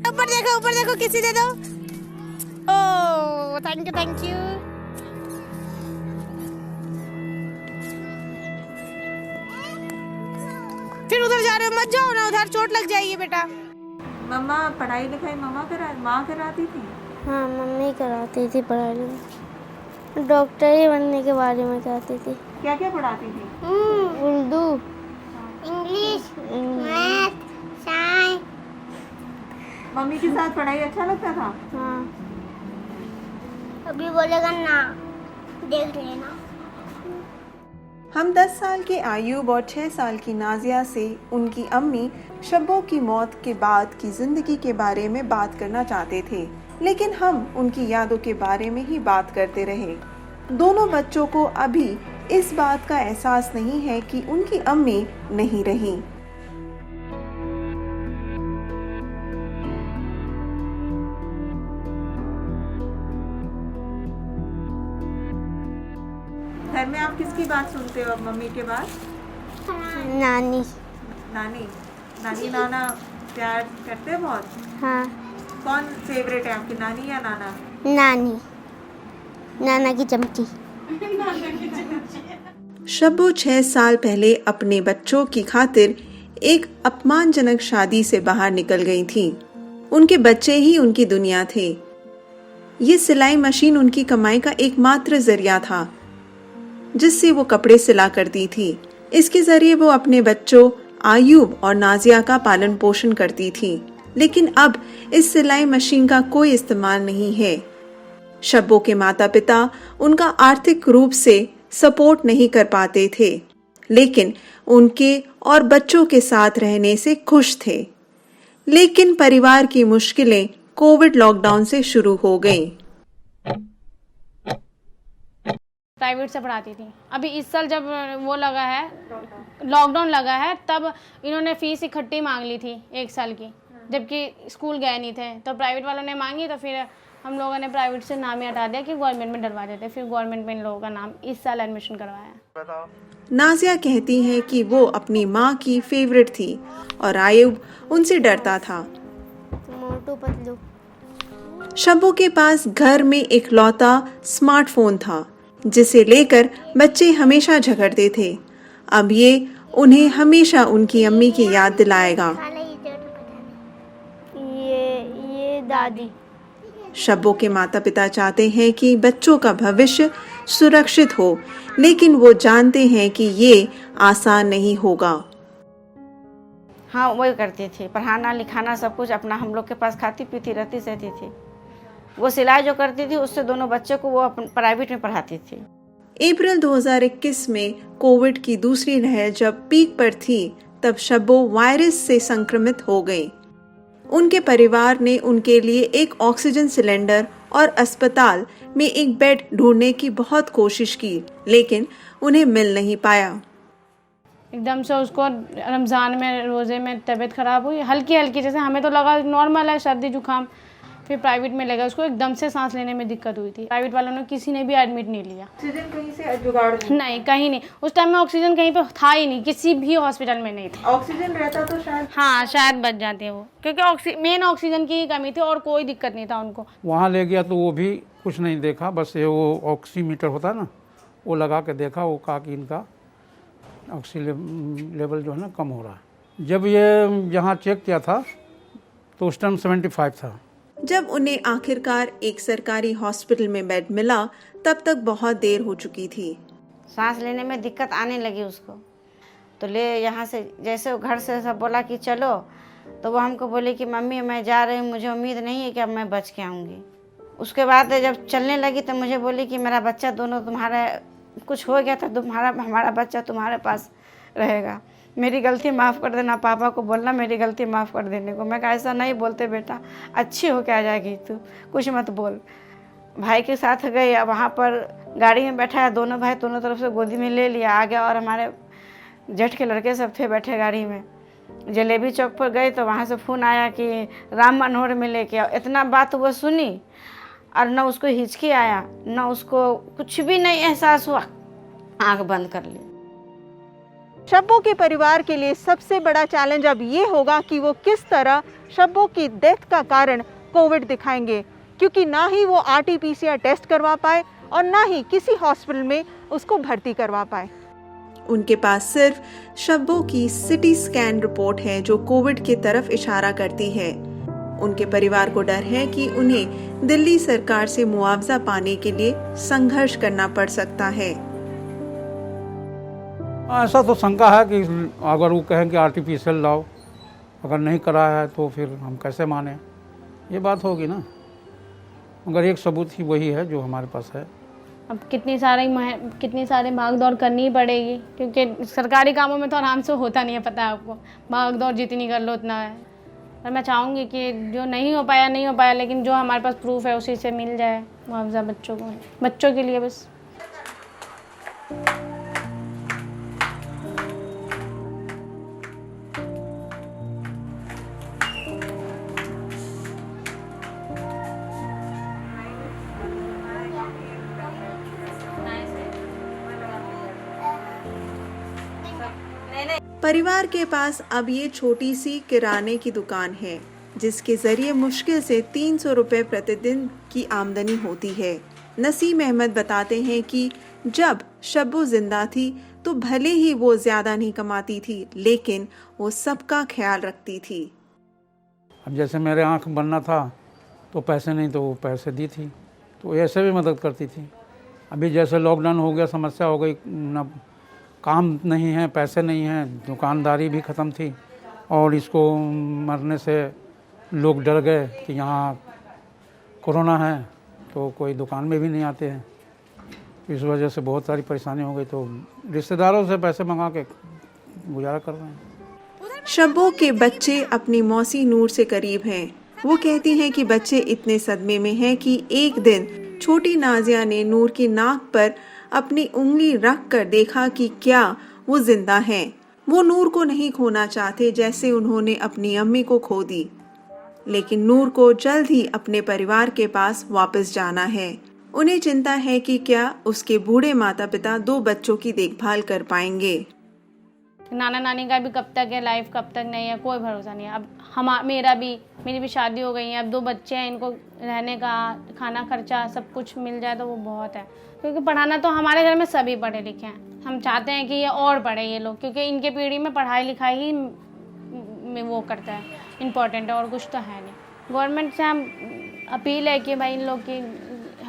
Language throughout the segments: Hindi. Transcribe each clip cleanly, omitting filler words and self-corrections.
ऊपर देखो किसी दे दो। Oh thank you thank you. फिर उधर जा रहे हो, मत जाओ ना उधर, चोट लग जाएगी बेटा। मम्मा पढ़ाई लिखाई माँ कराती थी? हाँ मम्मी कराती थी पढ़ाई लिखाई, डॉक्टर ही बनने के बारे में कराती थी। क्या क्या पढ़ाती थी? Urdu, English, math, science. Mummy के साथ पढ़ाई अच्छा लगता था? हाँ। अभी बोलेगा ना, देख लेना। हम 10 साल के आयूब और 6 साल की नाजिया से उनकी अम्मी शब्बो की मौत के बाद की ज़िंदगी के बारे में बात करना चाहते थे, लेकिन हम उनकी यादों के बारे में ही बात करते रहे। दोनों बच्चों को अभी इस बात का एहसास नहीं है कि उनकी अम्मी नहीं रहीं। घर में आप किसकी बात सुनते हो अब मम्मी के बाद? नानी। नानी नाना प्यार करते हैं बहुत? हाँ। कौन फेवरेट है आपकी, नानी या नाना? नानी, नाना की चमची। शब्बो 6 साल पहले अपने बच्चों की खातिर एक अपमानजनक शादी से बाहर निकल गई थी। उनके बच्चे ही उनकी दुनिया थे। ये सिलाई मशीन उनकी कमाई का एकमात्र जरिया था, जिससे वो कपड़े सिला करती थी। इसके जरिए वो अपने बच्चों आयूब और नाजिया का पालन पोषण करती थी, लेकिन अब इस सिलाई मशीन का कोई इस्तेमाल नहीं है। शब्बो के माता पिता उनका आर्थिक रूप से सपोर्ट नहीं कर पाते थे, लेकिन उनके और बच्चों के साथ रहने से खुश थे। लेकिन परिवार की मुश्किलें कोविड लॉकडाउन से शुरू हो गईं। प्राइवेट से पढ़ाती थी। अभी इस साल जब वो लगा है, लॉकडाउन लगा है, तब इन्होंने फीस इकट्ठी मांग ली थी 1 साल की, जबकि स्कूल गए नहीं थे। तो प्राइवेट वालों ने मांगी, तो फिर हम लोगों ने प्राइवेट से नाम ही हटा दिया कि गवर्नमेंट में डलवा देते। फिर गवर्नमेंट में इन लोगों का नाम इस साल एडमिशन करवाया। नाजिया कहती हैं कि वो अपनी माँ की फेवरेट थी और आयूब उनसे डरता था। मोटू पतलू। शब्बो के पास घर में एक लौता स्मार्टफोन था, जिसे लेकर बच्चे हमेशा झगड़ते थे। अब ये उन्हें हमेशा उनकी अम्मी की याद दिलाएगा। ये दादी। शब्बो के माता पिता चाहते हैं कि बच्चों का भविष्य सुरक्षित हो, लेकिन वो जानते हैं कि ये आसान नहीं होगा। हाँ वही करती थी, पढ़ाना लिखाना सब कुछ अपना हम लोग के पास खाती पीती रहती सहती थी। वो सिलाई जो करती थी उससे दोनों बच्चों को वो प्राइवेट में पढ़ाती थी। अप्रैल 2021 में कोविड की दूसरी लहर जब पीक पर थी, तब शब्बो वायरस से संक्रमित हो गई। उनके परिवार ने उनके लिए एक ऑक्सीजन सिलेंडर और अस्पताल में एक बेड ढूंढने की बहुत कोशिश की, लेकिन उन्हें मिल नहीं पाया। एकदम से उसको रमज़ान में रोज़े में तबीयत ख़राब हुई, हल्की हल्की, जैसे हमें तो लगा नॉर्मल है सर्दी जुकाम। फिर प्राइवेट में लगा, उसको एकदम से सांस लेने में दिक्कत हुई थी। प्राइवेट वालों ने किसी ने भी एडमिट नहीं लिया। ऑक्सीजन कहीं से जुगाड़ नहीं, कहीं नहीं। उस टाइम में ऑक्सीजन कहीं पे था ही नहीं, किसी भी हॉस्पिटल में नहीं था। ऑक्सीजन रहता तो शायद, हाँ शायद बच जाते हैं वो, क्योंकि मेन ऑक्सीजन की ही कमी थी और कोई दिक्कत नहीं था उनको। वहाँ ले गया तो वो भी कुछ नहीं देखा, बस ये वो ऑक्सीमीटर होता ना, वो लगा के देखा, वो कहा कि इनका ऑक्सीजन लेवल जो है ना कम हो रहा है। जब ये यहाँ चेक किया था तो उस टाइम 75 था। जब उन्हें आखिरकार एक सरकारी हॉस्पिटल में बेड मिला, तब तक बहुत देर हो चुकी थी। सांस लेने में दिक्कत आने लगी उसको, तो ले यहाँ से जैसे वो घर से सब बोला कि चलो, तो वो हमको बोली कि मम्मी मैं जा रही हूँ, मुझे उम्मीद नहीं है कि अब मैं बच के आऊँगी। उसके बाद जब चलने लगी तो मुझे बोली कि मेरा बच्चा दोनों तुम्हारा, कुछ हो गया तो हमारा बच्चा तुम्हारे पास रहेगा, मेरी गलती माफ़ कर देना, पापा को बोलना मेरी गलती माफ़ कर देने को। मैं कहा ऐसा नहीं बोलते बेटा, अच्छी हो के आ जाएगी तू, कुछ मत बोल। भाई के साथ गई, अब वहाँ पर गाड़ी में बैठाया, दोनों भाई दोनों तरफ से गोदी में ले लिया, आ गया। और हमारे जेठ के लड़के सब थे बैठे गाड़ी में। जलेबी चौक पर गए तो वहाँ से फ़ोन आया कि राम मनोहर में लेके आओ। इतना बात वो सुनी और न उसको हिचकी आया, न उसको कुछ भी नहीं एहसास हुआ, आँख बंद कर ली। शब्बो के परिवार के लिए सबसे बड़ा चैलेंज अब ये होगा कि वो किस तरह शब्बो की डेथ का कारण कोविड दिखाएंगे, क्योंकि ना ही वो RT-PCR टेस्ट करवा पाए और ना ही किसी हॉस्पिटल में उसको भर्ती करवा पाए। उनके पास सिर्फ शब्बो की सिटी स्कैन रिपोर्ट है जो कोविड की तरफ इशारा करती है। उनके परिवार को डर है कि उन्हें दिल्ली सरकार से मुआवजा पाने के लिए संघर्ष करना पड़ सकता है। ऐसा तो शंका है कि अगर वो कहें कि RT-PCR लाओ, अगर नहीं कराया है तो फिर हम कैसे माने, ये बात होगी ना। मगर एक सबूत ही वही है जो हमारे पास है। अब कितनी सारी भाग दौड़ करनी ही पड़ेगी, क्योंकि सरकारी कामों में तो आराम से होता नहीं है, पता है आपको। भाग दौड़ जितनी कर लो उतना है। पर मैं चाहूँगी कि जो नहीं हो पाया, लेकिन जो हमारे पास प्रूफ है उसी से मिल जाए मुआवजा बच्चों के लिए बस। परिवार के पास अब ये छोटी सी किराने की दुकान है जिसके जरिए मुश्किल से 300 रुपये प्रतिदिन की आमदनी होती है। नसीम अहमद बताते हैं कि जब शब्बो जिंदा थी तो भले ही वो ज्यादा नहीं कमाती थी, लेकिन वो सबका ख्याल रखती थी। अब जैसे मेरे आँख बनना था तो पैसे नहीं, तो वो पैसे दी थी, तो ऐसे भी मदद करती थी। अभी जैसे लॉकडाउन हो गया, समस्या हो गई, ना काम नहीं है, पैसे नहीं हैं, दुकानदारी भी ख़त्म थी और इसको मरने से लोग डर गए कि यहाँ कोरोना है, तो कोई दुकान में भी नहीं आते हैं। इस वजह से बहुत सारी परेशानी हो गई, तो रिश्तेदारों से पैसे मंगा के गुजारा कर रहे हैं। शब्बो के बच्चे अपनी मौसी नूर से करीब हैं। वो कहती हैं कि बच्चे इतने सदमे में हैं कि एक दिन छोटी नाजिया ने नूर की नाक पर अपनी उंगली रख कर देखा कि क्या वो जिंदा हैं। वो नूर को नहीं खोना चाहते जैसे उन्होंने अपनी अम्मी को खो दी, लेकिन नूर को जल्द ही अपने परिवार के पास वापस जाना है। उन्हें चिंता है कि क्या उसके बूढ़े माता पिता 2 बच्चों की देखभाल कर पाएंगे। नाना नानी का भी कब तक है लाइफ, कब तक नहीं है, कोई भरोसा नहीं है। अब मेरी भी शादी हो गई है, अब 2 बच्चे हैं, इनको रहने का खाना खर्चा सब कुछ मिल जाए तो वो बहुत है। क्योंकि पढ़ाना तो हमारे घर में सभी पढ़े लिखे हैं। हम चाहते हैं कि ये और पढ़े ये लोग, क्योंकि इनके पीढ़ी में पढ़ाई लिखाई ही में वो करता है, इम्पोर्टेंट है, और कुछ तो है नहीं। गवर्नमेंट से हम अपील है कि भाई इन लोग की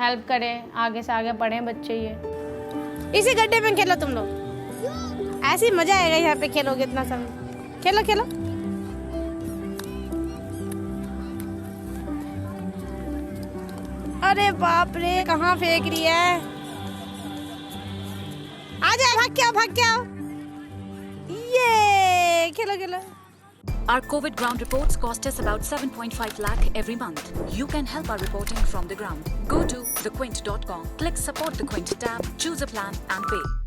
हेल्प करें, आगे से आगे पढ़ें बच्चे। ये इसी गड्ढे में खेलो तुम लोग, ऐसी मजा आएगा यहाँ पे खेलोगे इतना समय। खेलो अरे बाप रे, कहाँ फेंक रही है? आजा, भाग के आओ। ये खेलो। Our COVID ground reports cost us about 7.5 lakh every month. You can help our reporting from the ground. Go to thequint.com, click support the Quint tab, choose a plan and pay.